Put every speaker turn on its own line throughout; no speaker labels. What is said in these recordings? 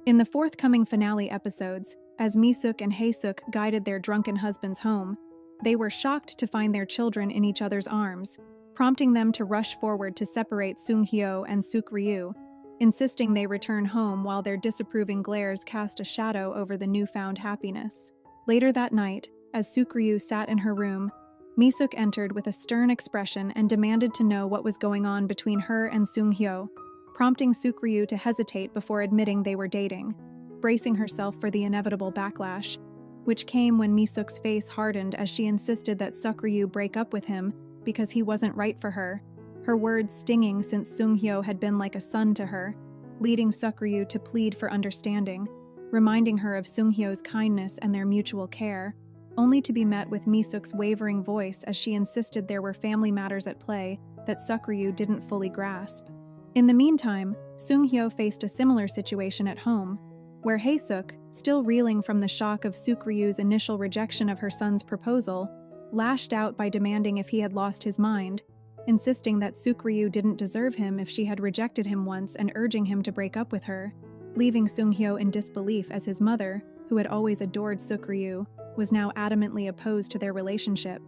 In the forthcoming finale episodes, as Misuk and Haesuk guided their drunken husbands home, they were shocked to find their children in each other's arms, prompting them to rush forward to separate Seung-hyo and Suk-ryu, insisting they return home while their disapproving glares cast a shadow over the newfound happiness. Later that night, as Suk-ryu sat in her room, Misuk entered with a stern expression and demanded to know what was going on between her and Seung-hyo, prompting Suk-ryu to hesitate before admitting they were dating, bracing herself for the inevitable backlash, which came when Misuk's face hardened as she insisted that Suk-ryu break up with him because he wasn't right for her, her words stinging since Seung-hyo had been like a son to her, leading Suk-ryu to plead for understanding, reminding her of Seung-hyo's kindness and their mutual care, only to be met with Misuk's wavering voice as she insisted there were family matters at play that Suk-ryu didn't fully grasp. In the meantime, Seung-hyo faced a similar situation at home, where Haesuk, still reeling from the shock of Suk-ryu's initial rejection of her son's proposal, lashed out by demanding if he had lost his mind, insisting that Suk-ryu didn't deserve him if she had rejected him once and urging him to break up with her, leaving Seung-hyo in disbelief as his mother, who had always adored Suk-ryu, was now adamantly opposed to their relationship.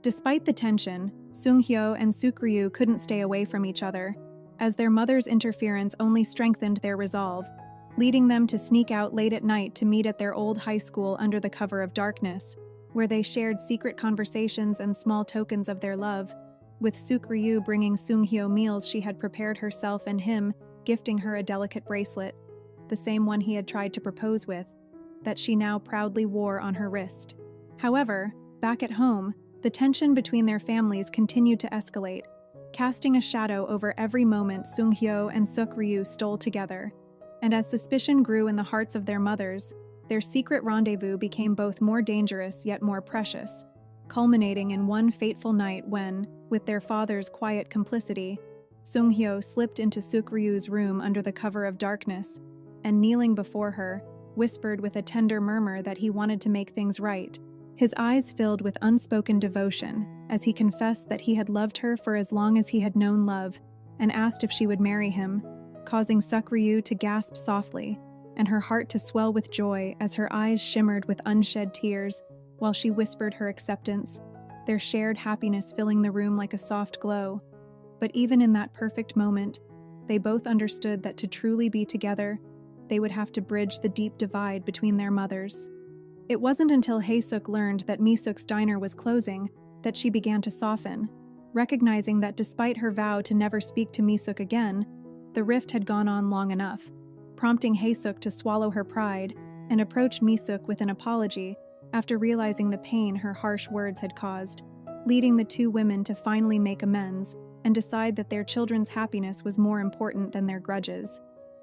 Despite the tension, Seung-hyo and Suk-ryu couldn't stay away from each other, as their mother's interference only strengthened their resolve, leading them to sneak out late at night to meet at their old high school under the cover of darkness, where they shared secret conversations and small tokens of their love, with Suk-ryu bringing Seung-hyo meals she had prepared herself and him gifting her a delicate bracelet, the same one he had tried to propose with, that she now proudly wore on her wrist. However, back at home, the tension between their families continued to escalate, casting a shadow over every moment Seung-hyo and Suk-ryu stole together. And as suspicion grew in the hearts of their mothers, their secret rendezvous became both more dangerous yet more precious, culminating in one fateful night when, with their father's quiet complicity, Seung-hyo slipped into Suk-ryu's room under the cover of darkness, and kneeling before her, whispered with a tender murmur that he wanted to make things right. His eyes filled with unspoken devotion as he confessed that he had loved her for as long as he had known love and asked if she would marry him, causing Suk-ryu to gasp softly and her heart to swell with joy as her eyes shimmered with unshed tears while she whispered her acceptance, their shared happiness filling the room like a soft glow. But even in that perfect moment, they both understood that to truly be together, they would have to bridge the deep divide between their mothers. It wasn't until Haesuk learned that Misuk's diner was closing that she began to soften, recognizing that despite her vow to never speak to Misuk again, the rift had gone on long enough, prompting Haesuk to swallow her pride and approach Misuk with an apology after realizing the pain her harsh words had caused, leading the two women to finally make amends and decide that their children's happiness was more important than their grudges.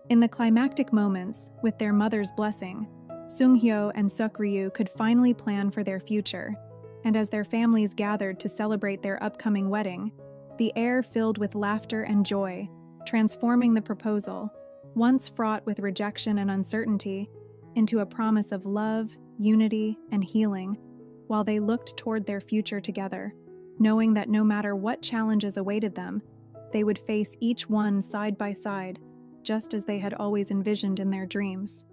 In the climactic moments, with their mother's blessing, Seung-hyo and Suk-ryu could finally plan for their future, and as their families gathered to celebrate their upcoming wedding, the air filled with laughter and joy, transforming the proposal, once fraught with rejection and uncertainty, into a promise of love, unity, and healing, while they looked toward their future together, knowing that no matter what challenges awaited them, they would face each one side by side, just as they had always envisioned in their dreams.